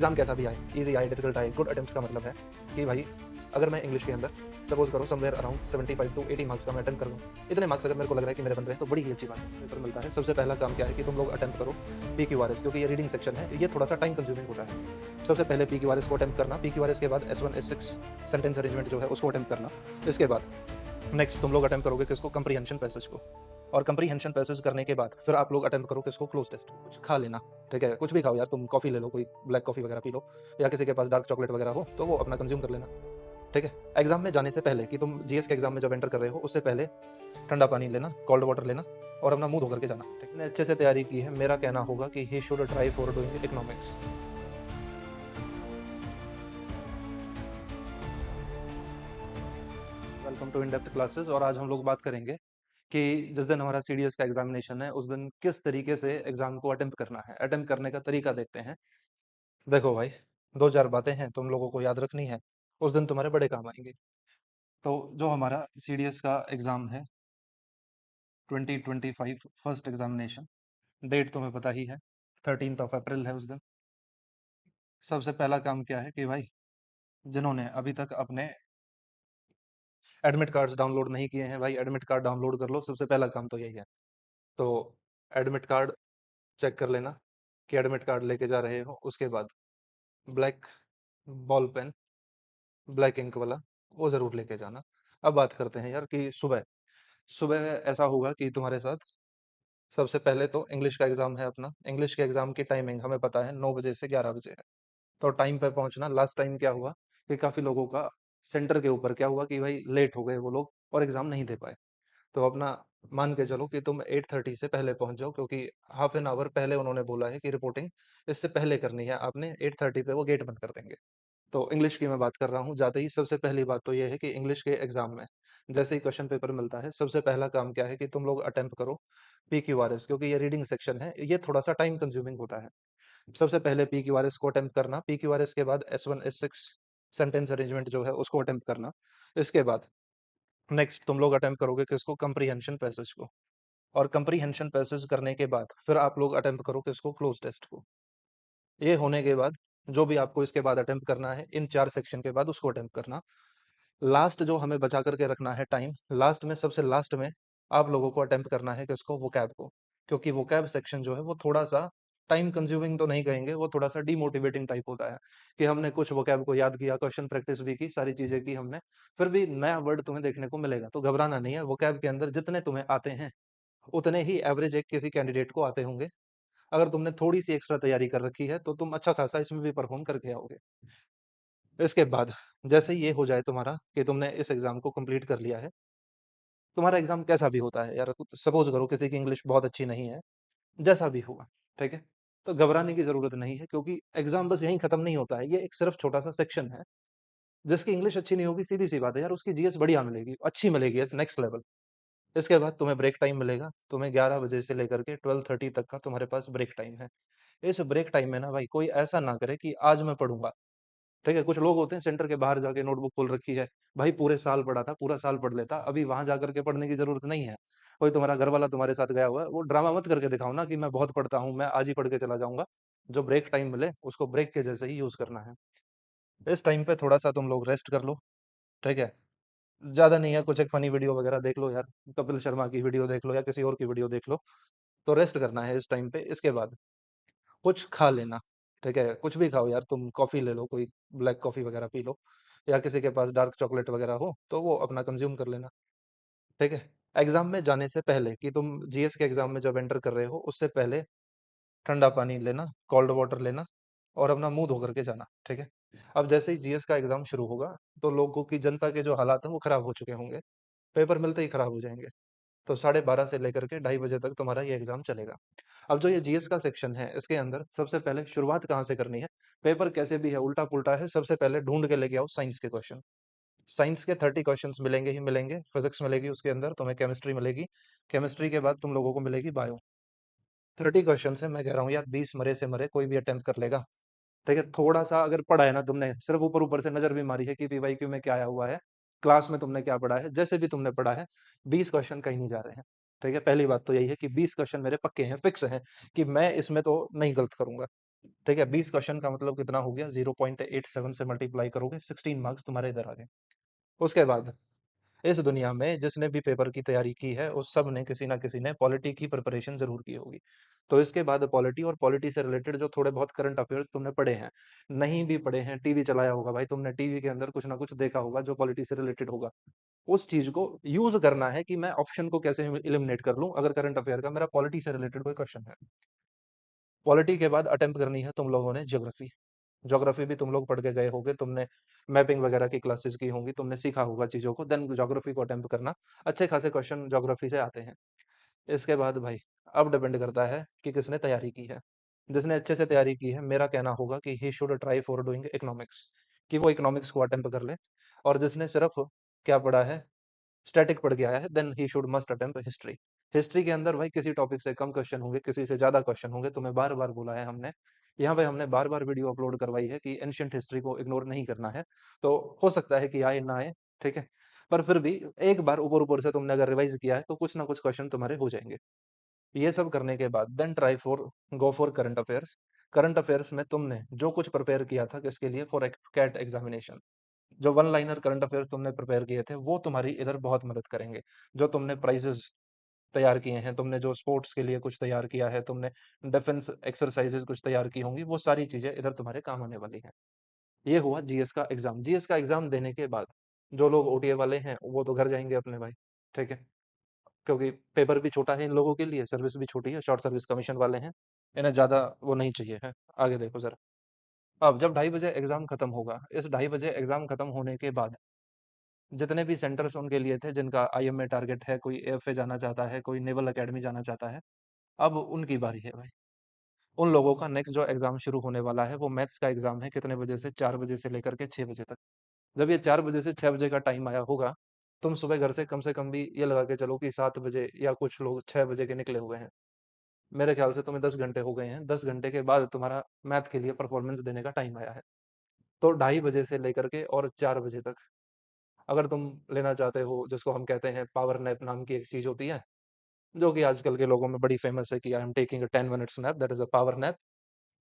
Exam कैसा भी आए, ईज़ी आए, डिफ़िकल्ट आए, गुड अटेम्प्ट्स का मतलब है कि भाई अगर मैं इंग्लिश के अंदर सपोज़ करो समवेयर अराउंड 75 टू 80 मार्क्स का मैं अटेम्प्ट कर लूँ। इतने मार्क्स अगर मेरे को लग रहा है कि मेरे बन रहे हैं तो बड़ी ही अच्छी बात है, पेपर मिलता है। सबसे पहला काम क्या है कि तुम लोग अटेम्प्ट करो पीक्यूआरएस, क्योंकि ये रीडिंग सेक्शन है, ये थोड़ा-सा टाइम कंज्यूमिंग होता है। सबसे पहले पीक्यूआरएस को अटेम्प्ट करना, पीक्यूआरएस के बाद एस1 एस6 सेंटेंस अरेंजमेंट जो है उसको अटेम्प्ट करना। इसके बाद नेक्स्ट तुम लोग अटेम्प्ट करोगे किसको, कंप्रीहेंशन पैसेज को। और कंप्रीहेंशन पैसेज करने के बाद फिर आप लोग अटेम्प्ट करो किसको, क्लोज टेस्ट। कुछ खा लेना, ठीक है, कुछ भी खाओ यार, तुम कॉफ़ी ले लो, कोई ब्लैक कॉफ़ी वगैरह पी लो, या किसी के पास डार्क चॉकलेट वगैरह हो तो वो अपना कंज्यूम कर लेना, ठीक है। एग्जाम में जाने से पहले कि तुम जीएस के एग्जाम में जब एंटर कर रहे हो उससे पहले ठंडा पानी लेना, कोल्ड वाटर लेना और अपना मुंह धो करके जाना, ठीक है। अच्छे से तैयारी की है, मेरा कहना होगा कि he should try for doing economics. Welcome to in depth classes. और आज हम लोग बात करेंगे कि जिस दिन हमारा सीडीएस का एग्जामिनेशन है उस दिन किस तरीके से एग्जाम को अटेम्प्ट करना है। अटेम्प्ट करने का तरीका देखते हैं। देखो भाई, दो चार बातें हैं तुम लोगों को याद रखनी है, उस दिन तुम्हारे बड़े काम आएंगे। तो जो हमारा सीडीएस का एग्जाम है 2025 फर्स्ट एग्जामिनेशन, डेट तुम्हें पता ही है, 13 अप्रैल है उस दिन। सबसे पहला काम क्या है कि भाई जिन्होंने अभी तक अपने एडमिट कार्ड्स डाउनलोड नहीं किए हैं, भाई एडमिट कार्ड डाउनलोड कर लो, सबसे पहला काम तो यही है। तो एडमिट कार्ड चेक कर लेना कि एडमिट कार्ड लेके जा रहे हो। उसके बाद black ball pen, black ink वाला, वो ज़रूर लेके जाना। अब बात करते हैं यार कि सुबह सुबह ऐसा होगा कि तुम्हारे साथ सबसे पहले तो इंग्लिश का एग्ज़ाम है अपना। इंग्लिश के एग्ज़ाम की टाइमिंग हमें पता है 9 बजे से 11 बजे है। तो टाइम पे पहुंचना। लास्ट टाइम क्या हुआ कि काफ़ी लोगों का सेंटर के ऊपर क्या हुआ कि भाई लेट हो गए वो लोग और एग्ज़ाम नहीं दे पाए। तो अपना मान के चलो कि तुम 8:30 से पहले पहुंच जाओ, क्योंकि हाफ एन आवर पहले उन्होंने बोला है कि रिपोर्टिंग इससे पहले करनी है आपने। 8:30 पे वो गेट बंद कर देंगे। तो इंग्लिश की मैं बात कर रहा हूँ। जाते ही सबसे पहली बात तो ये है कि इंग्लिश के एग्जाम में जैसे ही क्वेश्चन पेपर मिलता है सबसे पहला काम क्या है कि तुम लोग अटेम्प्ट करो पीक्यूआरएस, क्योंकि ये रीडिंग सेक्शन है, ये थोड़ा सा टाइम कंज्यूमिंग होता है। सबसे पहले पीक्यूआरएस को अटेम्प्ट करना, पीक्यूआरएस के बाद एस1 एस6 सेंटेंस अरेंजमेंट जो है उसको अटेम्प्ट करना। इसके बाद नेक्स्ट तुम लोग अटेम्प्ट करोगे किसको, कंप्रीहेंशन पैसेज को। और कंप्रीहेंशन पैसेज करने के बाद फिर आप लोग अटेम्प्ट करो किसको, क्लोज टेस्ट को। ये होने के बाद जो भी आपको इसके बाद अटेम्प्ट करना है इन 4 सेक्शन के बाद उसको अटेम्प्ट करना। लास्ट जो हमें बचा करके रखना है टाइम, लास्ट में सबसे लास्ट में आप लोगों को अटेम्प्ट करना है किसको, वोकैब को। क्योंकि वोकैब सेक्शन जो है वो थोड़ा-सा टाइम कंज्यूमिंग तो नहीं कहेंगे, वो थोड़ा-सा डीमोटिवेटिंग टाइप होता है कि हमने कुछ वोकैब को याद किया, क्वेश्चन प्रैक्टिस भी की, सारी चीज़ें की हमने, फिर भी नया वर्ड तुम्हें देखने को मिलेगा। तो घबराना नहीं है, वोकैब के अंदर जितने तुम्हें आते हैं उतने ही एवरेज एक किसी कैंडिडेट को आते होंगे। अगर तुमने थोड़ी-सी एक्स्ट्रा तैयारी कर रखी है तो तुम अच्छा खासा इसमें भी परफ़ॉर्म करके आओगे। इसके बाद जैसे ही ये हो जाए तुम्हारा कि तुमने इस एग्ज़ाम को कंप्लीट कर लिया है, तुम्हारा एग्ज़ाम कैसा भी होता है यार, सपोज़ करो किसी की इंग्लिश बहुत अच्छी नहीं है, जैसा भी हुआ, ठीक है? तो घबराने की ज़रूरत नहीं है, क्योंकि एग्ज़ाम बस यहीं खत्म नहीं होता है, ये एक सिर्फ़ छोटा-सा सेक्शन है। जिसकी इंग्लिश अच्छी नहीं होगी, सीधी-सी बात है यार, उसकी जीएस बढ़िया मिलेगी, अच्छी मिलेगी, नेक्स्ट लेवल। इसके बाद तुम्हें ब्रेक टाइम मिलेगा, तुम्हें 11 बजे से लेकर के 12:30 तक का तुम्हारे पास ब्रेक टाइम है। इस ब्रेक टाइम में ना भाई कोई ऐसा ना करे कि आज मैं पढ़ूँगा, ठीक है? कुछ लोग होते हैं सेंटर के बाहर जाके नोटबुक खोल रखी है, भाई पूरे साल पढ़ा था, पूरा साल पढ़ लेता, अभी वहाँ जाकर के पढ़ने की ज़रूरत नहीं है। कोई तुम्हारा घर वाला तुम्हारे साथ गया हुआ है, वो ड्रामा मत करके दिखाओ ना कि मैं बहुत पढ़ता हूँ, मैं आज ही पढ़ के चला जाऊँगा। जो ब्रेक टाइम मिले, उसको ब्रेक के जैसे ही यूज़ करना है। इस टाइम पे थोड़ा-सा तुम लोग रेस्ट कर लो, ठीक है? ज़्यादा नहीं है, कुछ एक फ़नी वीडियो वगैरह देख लो यार, कपिल शर्मा की वीडियो देख लो या किसी और की वीडियो देख लो, तो रेस्ट करना है इस टाइम पे। इसके बाद कुछ खा लेना, ठीक है? कुछ भी खाओ यार, तुम कॉफ़ी ले लो, कोई ब्लैक कॉफ़ी वगैरह पी लो, या किसी के पास डार्क चॉकलेट वगैरह हो, तो वो अपना कंज़्यूम कर लेना, ठीक है? एग्ज़ाम में जाने से पहले कि तुम जीएस के एग्ज़ाम में जब एंटर कर रहे हो, उससे पहले ठंडा पानी लेना, कोल्ड वाटर लेना और अपना मुँह धो कर के जाना, ठीक है? अब जैसे ही जीएस का एग्ज़ाम शुरू होगा, तो लोगों की, जनता के जो हालात हैं, वो खराब हो चुके होंगे। पेपर मिलते ही खराब हो जाएँगे। तो 12:30 से लेकर के ढाई बजे तक तुम्हारा ये एग्ज़ाम चलेगा। अब जो ये जीएस का सेक्शन है, इसके अंदर सबसे पहले शुरुआत कहाँ से करनी है? पेपर कैसे भी है, उल्टा-पुल्टा है, सबसे पहले ढूँढ के लेके आओ साइंस के क्वेश्चन। साइंस के 30 क्वेश्चंस मिलेंगे ही मिलेंगे, फिज़िक्स मिलेगी उसके अंदर, तुम्हें केमिस्ट्री मिलेगी, केमिस्ट्री के बाद तुम लोगों को मिलेगी बायो। 30 क्वेश्चंस है, मैं कह रहा हूँ यार 20 मरे से मरे कोई भी अटेम्प्ट कर लेगा, ठीक है? थोड़ा-सा अगर पढ़ा है ना तुमने, सिर्फ़ ऊपर-ऊपर से नज़र भी मारी है कि पीवाईक्यू में क्या आया हुआ है, क्लास में तुमने क्या पढ़ा है, जैसे भी तुमने पढ़ा है, 20 क्वेश्चन कहीं नहीं जा रहे हैं, ठीक है? पहली बात तो यही है कि 20 क्वेश्चन मेरे पक्के हैं, फिक्स हैं कि मैं इसमें तो नहीं गलत करूँगा। ठीक है, 20 क्वेश्चन का मतलब कितना हो गया, 0.87 से मल्टीप्लाई करोगे, 16 मार्क्स तुम्हारे इधर आ गए। उसके बाद इस दुनिया में जिसने भी पेपर की तैयारी की है, उस सब ने किसी ना किसी ने पॉलिटी की प्रिपरेशन जरूर की होगी। तो इसके बाद पॉलिटी और पॉलिटी से रिलेटेड जो थोड़े बहुत करंट अफेयर्स तुमने पढ़े हैं, नहीं भी पढ़े हैं, टीवी चलाया होगा भाई तुमने, टीवी के अंदर कुछ ना कुछ देखा होगा जो पॉलिटी से रिलेटेड होगा, उस चीज को यूज करना है कि मैं ऑप्शन को कैसे इलिमिनेट कर लूं अगर करंट अफेयर का मेरा पॉलिटी से रिलेटेड कोई क्वेश्चन है। पॉलिटी के बाद अटेम्प्ट करनी है तुम लोगों ने ज्योग्राफी। ज्योग्राफी भी तुम लोग पढ़ के गए होगे, तुमने मैपिंग वगैरह की क्लासेस की होंगी, तुमने सीखा होगा चीज़ों को, देन ज्योग्राफी को अटेम्प्ट करना। अच्छे खासे क्वेश्चन ज्योग्राफी से आते हैं। इसके बाद भाई अब डिपेंड करता है कि किसने तैयारी की है। जिसने अच्छे से तैयारी की है, मेरा कहना होगा कि he should try for doing economics, कि वो इकोनॉमिक्स को अटेम्प्ट कर ले। और जिसने सिर्फ क्या पढ़ा है, स्टैटिक पढ़ के आया है, then he should must attempt history. History के अंदर भाई किसी टॉपिक से कम क्वेश्चन होंगे, किसी से ज्यादा क्वेश्चन होंगे, तुम्हें बार बार बोला है हमने, यहाँ पे हमने बार बार वीडियो अपलोड करवाई है कि एंशियंट हिस्ट्री को इग्नोर नहीं करना है। तो हो सकता है कि आए ना आए, ठीक है, पर फिर भी एक बार ऊपर ऊपर से तुमने अगर रिवाइज किया है तो कुछ ना कुछ क्वेश्चन तुम्हारे हो जाएंगे। ये सब करने के बाद then try for go for current affairs. Current affairs में तुमने जो कुछ प्रिपेयर किया था किसके लिए, फॉर कैट एग्जामिनेशन, जो वन लाइनर करंट अफेयर्स तुमने प्रिपेयर किए थे वो तुम्हारी इधर बहुत मदद करेंगे। जो तुमने प्राइजेस तैयार किए हैं, तुमने जो स्पोर्ट्स के लिए कुछ तैयार किया है, तुमने डिफेंस एक्सरसाइजेज कुछ तैयार की होंगी, वो सारी चीजें इधर तुम्हारे काम आने वाली हैं। ये हुआ जीएस का एग्जाम। जीएस का एग्जाम देने के बाद जो लोग ओटीए वाले हैं वो तो घर जाएंगे अपने भाई, ठीक है, क्योंकि पेपर भी छोटा है इन लोगों के लिए, सर्विस भी छोटी है, शॉर्ट सर्विस कमीशन वाले हैं, इन्हें ज्यादा वो नहीं चाहिए है। आगे देखो जरा, अब जब 2:30 बजे एग्जाम खत्म होगा, इस 2:30 बजे एग्जाम खत्म होने के बाद जितने भी सेंटर्स उनके लिए थे, जिनका आईएमए टारगेट है, कोई एएफए जाना चाहता है, कोई नेवल एकेडमी जाना चाहता है, अब उनकी बारी है भाई। उन लोगों का नेक्स्ट जो एग्जाम शुरू होने वाला है वो मैथ्स का एग्जाम है। कितने बजे से, 4 बजे से लेकर के 6 बजे तक। जब ये 4 बजे से 6 बजे का टाइम आया होगा, तुम सुबह घर से कम भी ये लगा के चलो कि 7 बजे, या कुछ लोग 6 बजे के निकले हुए हैं, मेरे ख्याल से तुम्हें 10 घंटे हो गए हैं। 10 घंटे के बाद तुम्हारा मैथ के लिए परफॉर्मेंस देने का टाइम आया है। तो 2:30 बजे से लेकर के और 4 बजे तक अगर तुम लेना चाहते हो, जिसको हम कहते हैं पावर नैप नाम की एक चीज होती है, जो कि आजकल के लोगों में बड़ी फेमस है कि I am taking a 10 minutes nap, that is a power nap.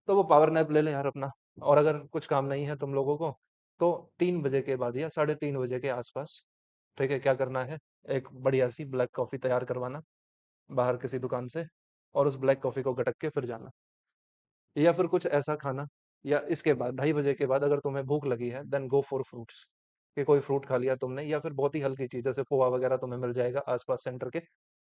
तो वो पावर नैप ले ले यार अपना। और अगर कुछ काम नहीं है तुम लोगों को, तो 3 बजे के बाद या 3:30 बजे के आसपास, ठीक है, क्या करना है, एक बढ़िया सी ब्लैक कॉफी तैयार करवाना बाहर किसी दुकान से, और उस ब्लैक कॉफी को गटक के फिर जाना। या फिर कुछ ऐसा खाना, या इसके बाद 2:30 बजे के बाद अगर तुम्हें भूख लगी है, देन गो फॉर फ्रूट्स, कि कोई फ्रूट खा लिया तुमने, या फिर बहुत ही हल्की चीज जैसे पोहा वगैरह तुम्हें मिल जाएगा आसपास सेंटर के,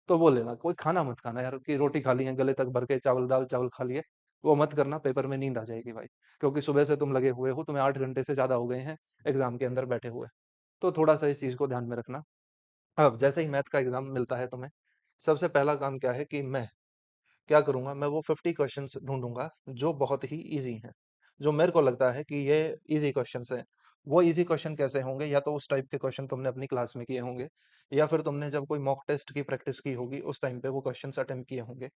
तो वो लेना। कोई खाना मत खाना यार कि रोटी खा ली है गले तक भर के, चावल दाल चावल खा लिए, वो मत करना, पेपर में नींद आ जाएगी भाई। क्योंकि सुबह से तुम लगे हुए हो, तुम्हें 8 घंटे से ज्यादा हो गए हैं एग्जाम के अंदर बैठे हुए। तो थोड़ा सा इस चीज को ध्यान में रखना। अब जैसे ही मैथ का एग्जाम मिलता है तुम्हें, सबसे पहला काम क्या है कि मैं क्या करूंगा, मैं वो 50 क्वेश्चंस ढूंढूंगा जो बहुत ही इजी हैं, जो मेरे को लगता है कि ये इजी क्वेश्चंस हैं। वो इजी क्वेश्चन कैसे होंगे, या तो उस टाइप के क्वेश्चन तुमने अपनी क्लास में किए होंगे, या फिर तुमने जब कोई मॉक टेस्ट की प्रैक्टिस की होगी उस टाइम पे वो क्वेश्चंस अटेम्प्ट किए होंगे,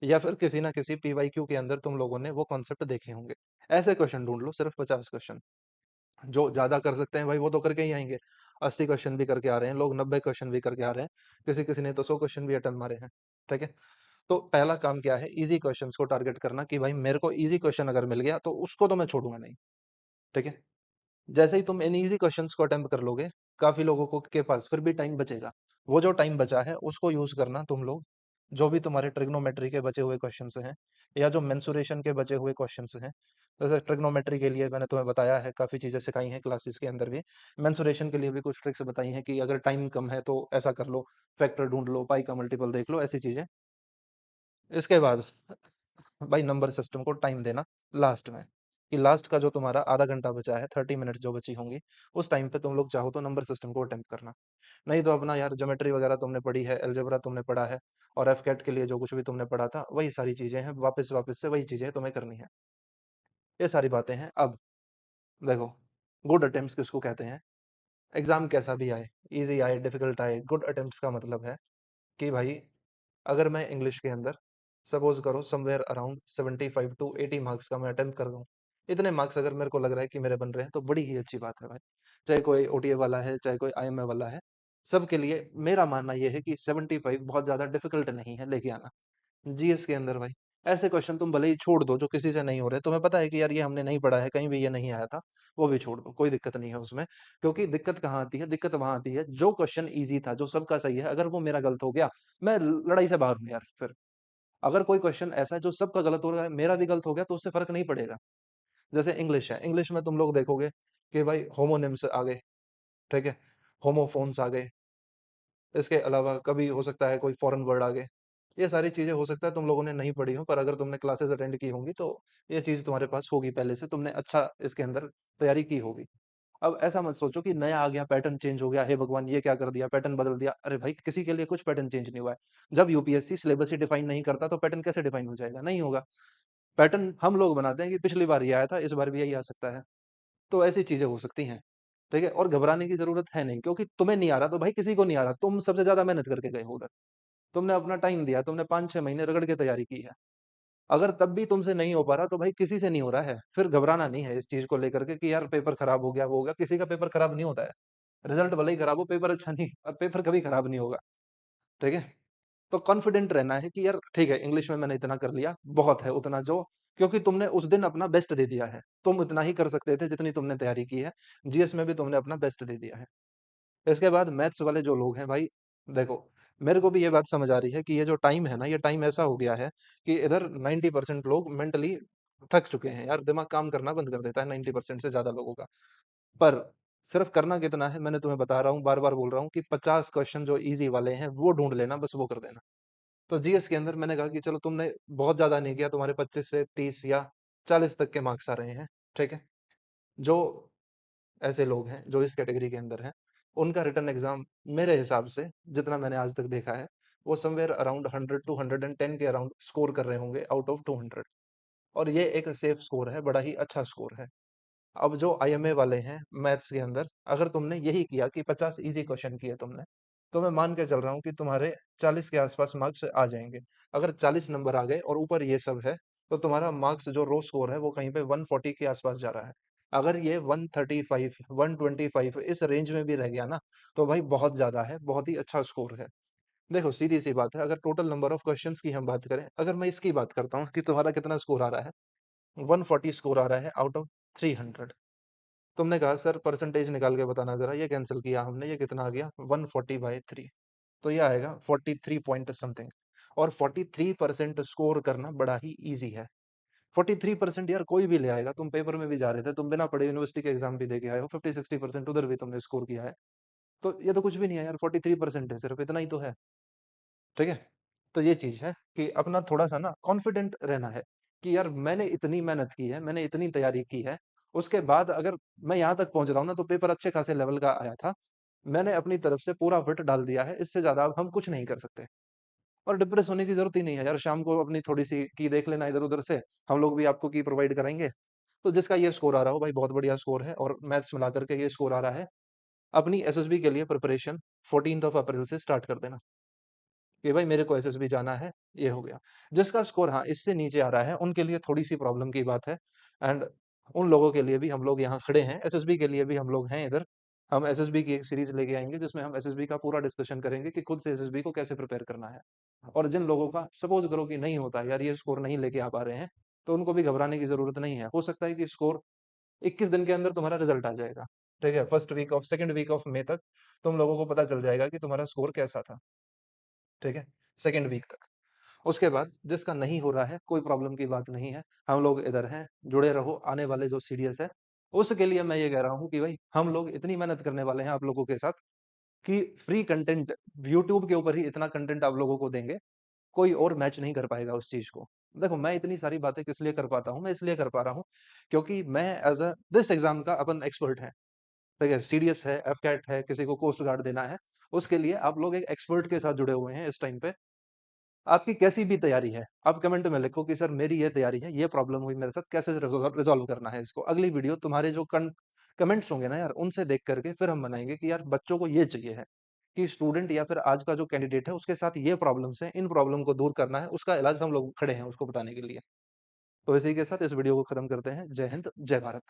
या फिर किसी ना किसी पीवाईक्यू के अंदर तुम लोगों ने वो कॉन्सेप्ट देखे होंगे। ऐसे क्वेश्चन ढूंढ लो, सिर्फ 50 क्वेश्चन। जो ज्यादा कर सकते हैं भाई वो तो करके ही आएंगे, 80 क्वेश्चन भी करके आ रहे हैं लोग, 90 क्वेश्चन भी करके आ रहे हैं, किसी किसी ने तो 100 क्वेश्चन भी अटेम्प्ट मारे हैं, ठीक है। तो पहला काम क्या है, इजी क्वेश्चंस को टारगेट करना कि भाई मेरे को इजी क्वेश्चन अगर मिल गया तो उसको तो मैं छोड़ूंगा नहीं, ठीक है। जैसे ही तुम इन इजी क्वेश्चंस को अटेम्प्ट कर लोगे, काफी लोगों को के पास फिर भी टाइम बचेगा। वो जो टाइम बचा है उसको यूज करना तुम लोग, जो भी तुम्हारे ट्रिग्नोमेट्री के बचे हुए क्वेश्चंस हैं, या जो मेंसुरेशन के बचे हुए क्वेश्चंस हैं। जैसे ट्रिग्नोमेट्री के लिए मैंने तुम्हें बताया है, काफी चीजें सिखाई हैं क्लासेस के अंदर भी। मेंसुरेशन के लिए भी कुछ ट्रिक्स बताई हैं कि अगर टाइम कम है तो ऐसा कर लो, फैक्टर ढूंढ लो, पाई का मल्टीपल देख लो, ऐसी चीजें। इसके बाद भाई नंबर सिस्टम को टाइम देना लास्ट में, कि लास्ट का जो तुम्हारा आधा घंटा बचा है, 30 मिनट जो बची होंगी, उस टाइम पे तुम लोग चाहो तो नंबर सिस्टम को अटेम्प्ट करना। नहीं तो अपना यार ज्योमेट्री वगैरह तुमने पढ़ी है, अलजेब्रा तुमने पढ़ा है, और एफ कैट के लिए जो कुछ भी तुमने पढ़ा था वही सारी चीजें हैं, वापस वापस से वही चीजें तुम्हें करनी है। ये सारी बातें हैं। अब देखो, गुड अटेम्प्ट किसको कहते हैं। एग्जाम कैसा भी आए, इजी आए डिफिकल्ट आए, गुड अटेम्प्ट का मतलब है कि भाई अगर मैं इंग्लिश के अंदर सपोज करो समवेयर अराउंड 75 to 80 मार्क्स का मैं अटेम्प्ट कर रहा हूँ, इतने मार्क्स अगर मेरे को लग रहा है कि मेरे बन रहे हैं तो बड़ी ही अच्छी बात है भाई। चाहे कोई ओटीए वाला है, चाहे कोई आईएमए वाला है, सबके लिए मेरा मानना यह है कि 75 बहुत ज्यादा डिफिकल्ट नहीं है लेके आना। जीएस के अंदर भाई ऐसे क्वेश्चन तुम भले ही छोड़ दो जो किसी से नहीं हो रहे, तुम्हें पता है कि यार ये हमने नहीं पढ़ा है, कहीं भी ये नहीं आया था, वो भी छोड़ दो, कोई दिक्कत नहीं है उसमें। क्योंकि दिक्कत कहाँ आती है? दिक्कत वहाँ आती है जो क्वेश्चन ईज़ी था, जो सबका सही है, अगर वो मेरा गलत हो गया, मैं लड़ाई से बाहर हूँ यार फिर। अगर कोई क्वेश्चन ऐसा है जो सबका गलत हो रहा है, मेरा भी गलत हो गया, तो उससे फ़र्क नहीं पड़ेगा। जैसे इंग्लिश है, इंग्लिश में तुम लोग देखोगे कि भाई होमोनिम्स आ गए, ठीक है? होमोफ़ोन्स आ गए, इसके अलावा कभी हो सकता है कोई फ़ॉरेन वर्ड आ गए। ये सारी चीज़ें हो सकता है तुम लोगों ने नहीं पढ़ी हो, पर अगर तुमने क्लासेस अटेंड की होंगी तो ये चीज़ तुम्हारे पास होगी पहले से, तुमने अच्छा इसके अंदर तैयारी की होगी। अब ऐसा मत सोचो कि नया आ गया, पैटर्न चेंज हो गया, हे भगवान ये क्या कर दिया, पैटर्न बदल दिया। अरे भाई किसी के लिए कुछ पैटर्न चेंज नहीं हुआ है। जब यूपीएससी सिलेबस ही डिफाइन नहीं करता तो पैटर्न कैसे डिफाइन हो जाएगा? नहीं होगा। पैटर्न हम लोग बनाते हैं कि पिछली बार ये आया था, इस बार भी यही आ सकता है। तो ऐसी चीज़ें हो सकती हैं, ठीक है? और घबराने की ज़रूरत है नहीं, क्योंकि तुम्हें नहीं आ रहा तो भाई किसी को नहीं आ रहा। तुम सबसे ज़्यादा मेहनत करके गए हो उधर। तुमने अपना टाइम दिया, तुमने 5-6 महीने रगड़ के तैयारी की है। अगर तब भी तुमसे नहीं हो पा रहा तो भाई किसी से नहीं हो रहा है। फिर घबराना नहीं है इस चीज़ को लेकर के कि यार पेपर खराब हो गया, वो हो गया। किसी का पेपर खराब नहीं होता है। रिजल्ट भले ही खराब हो, पेपर अच्छा नहीं, पेपर कभी खराब नहीं होगा, ठीक है? तो कॉन्फिडेंट रहना है कि यार ठीक है, इंग्लिश में मैंने इतना कर लिया, बहुत है उतना जो, क्योंकि तुमने उस दिन अपना बेस्ट दे दिया है। तुम उतना ही कर सकते थे जितनी तुमने तैयारी की है। जीएस में भी तुमने अपना बेस्ट दे दिया है। इसके बाद मैथ्स वाले जो लोग हैं भाई, देखो, मेरे को भी ये बात समझ आ रही है कि ये जो टाइम है ना, ये टाइम ऐसा हो गया है कि इधर 90% लोग मेंटली थक चुके हैं यार, दिमाग काम करना बंद कर देता है 90% से ज़्यादा लोगों का। पर सिर्फ करना कितना है, मैंने तुम्हें बता रहा हूँ, बार-बार बोल रहा हूँ कि 50 क्वेश्चन जो ईज़ी वाले हैं, वो ढूँढ लेना, बस वो कर देना। तो जीएस के अंदर मैंने कहा कि चलो तुमने बहुत ज़्यादा नहीं किया, तुम्हारे 25 से 30 या 40 तक के मार्क्स आ रहे हैं, ठीक है? जो ऐसे लोग हैं जो इस कैटेगरी के अंदर हैं, उनका रिटन एग्ज़ाम मेरे हिसाब से, जितना मैंने आज तक देखा है, वो समव्हेयर अराउंड 100 टू 110 के अराउंड स्कोर कर रहे होंगे आउट ऑफ 200, और ये एक सेफ स्कोर है, बड़ा ही अच्छा स्कोर है। अब जो आईएमए वाले हैं मैथ्स के अंदर, अगर तुमने यही किया कि 50 ईज़ी क्वेश्चन किए तुमने, तो मैं मान के चल रहा हूँ कि तुम्हारे 40 के आस-पास मार्क्स आ जाएँगे। अगर 40 नंबर आ गए और ऊपर ये सब है, तो तुम्हारा मार्क्स जो रो स्कोर है वो कहीं पे 140 के आस-पास जा रहा है। अगर ये 135, 125 इस रेंज में भी रह गया ना, तो भाई बहुत ज़्यादा है, बहुत ही अच्छा स्कोर है। देखो सीधी-सी बात है, अगर टोटल नंबर ऑफ क्वेश्चन्स की हम बात करें, अगर मैं इसकी बात करता हूँ कि तुम्हारा कितना स्कोर आ रहा है, 140 स्कोर आ रहा है आउट ऑफ 300। तुमने कहा सर परसेंटेज निकाल के बताना ज़रा, ये कैंसल किया हमने, ये कितना आ गया 140/3, तो ये आएगा 43 पॉइंट समथिंग, और 43% स्कोर करना बड़ा ही ईज़ी है। 43% यार कोई भी ले आएगा, तुम पेपर में भी जा रहे थे, तुम बिना पढ़े यूनिवर्सिटी के एग्ज़ाम भी दे के आए हो, 50-60% उधर भी तुमने स्कोर किया है। तो ये तो कुछ भी नहीं है यार, 43% है, सिर्फ इतना ही तो है। ठीक है? तो ये चीज़ है कि अपना थोड़ा-सा ना कॉन्फिडेंट रहना है कि यार मैंने इतनी मेहनत की है, मैंने इतनी तैयारी की है, उसके बाद अगर मैं यहाँ तक पहुँच रहा हूँ ना, तो पेपर अच्छे खासे लेवल का आया था। मैंने अपनी तरफ से पूरा फिट डाल दिया है, इससे ज़्यादा अब हम कुछ नहीं कर सकते। और डिप्रेस होने की ज़रूरत ही नहीं है यार, शाम को अपनी थोड़ी-सी की देख लेना इधर-उधर से, हम लोग भी आपको की प्रोवाइड कराएँगे। तो जिसका ये स्कोर आ रहा हो भाई, बहुत बढ़िया स्कोर है, और मैथ्स मिला कर के ये स्कोर आ रहा है, अपनी एसएसबी के लिए प्रिपरेशन 14th ऑफ अप्रैल से स्टार्ट कर देना। कि भाई मेरे को एसएसबी जाना है, ये हो गया। जिसका स्कोर हाँ, इससे नीचे आ रहा है, उनके लिए थोड़ी-सी प्रॉब्लम की बात है, एंड उन लोगों के लिए भी हम लोग यहाँ खड़े हैं, एसएसबी के लिए भी हम लोग हैं इधर। हम एसएसबी की एक सीरीज़ लेके आएँगे जिसमें हम एसएसबी का पूरा डिस्कशन करेंगे कि खुद से एसएसबी को कैसे प्रिपेयर करना है। और जिन लोगों का सपोज़ करो कि नहीं होता है, यार ये स्कोर नहीं लेके आ पा रहे हैं, तो उनको भी घबराने की ज़रूरत नहीं है। हो सकता है कि स्कोर 21 दिन के अंदर तुम्हारा रिज़ल्ट आ जाएगा, ठीक है? First week of second week of May तक तुम लोगों को पता चल जाएगा कि तुम्हारा स्कोर कैसा था, ठीक है? सेकंड वीक तक। उसके बाद जिसका नहीं हो रहा है, कोई प्रॉब्लम की बात नहीं है। हम लोग इधर हैं, जुड़े रहो। आने वाले जो सीडीएस है, उसके लिए मैं ये कह रहा हूँ कि भाई हम लोग इतनी मेहनत करने वाले हैं आप लोगों के साथ कि फ्री कंटेंट यूट्यूब के ऊपर ही इतना कंटेंट आप लोगों को देंगे, कोई और मैच नहीं कर पाएगा उस चीज़ को। देखो मैं इतनी सारी बातें किस लिए कर पाता हूँ, मैं इसलिए कर पा रहा हूँ क्योंकि मैं एज़ अ दिस एग्ज़ाम का अपन एक्सपर्ट हैं, ठीक है? सीडीएस है, एफकेट है, किसी को कोस्ट गार्ड देना है, उसके लिए आप लोग एक एक्सपर्ट के साथ जुड़े हुए हैं इस टाइम पे। आपकी कैसी भी तैयारी है, आप कमेंट में लिखो कि सर मेरी ये तैयारी है, ये प्रॉब्लम हुई मेरे साथ, कैसे रिज़ॉल्व करना है इसको। अगली वीडियो तुम्हारे जो कमेंट्स होंगे ना यार, उनसे देख करके फिर हम बनाएँगे कि यार बच्चों को ये चाहिए है, कि स्टूडेंट या फिर आज का जो कैंडिडेट है उसके साथ ये प्रॉब्लम्स हैं, इन प्रॉब्लम को दूर करना है, उसका इलाज हम लोग खड़े हैं उसको बताने के लिए। तो इसी के साथ इस वीडियो को खत्म करते हैं। जय हिंद, जय भारत।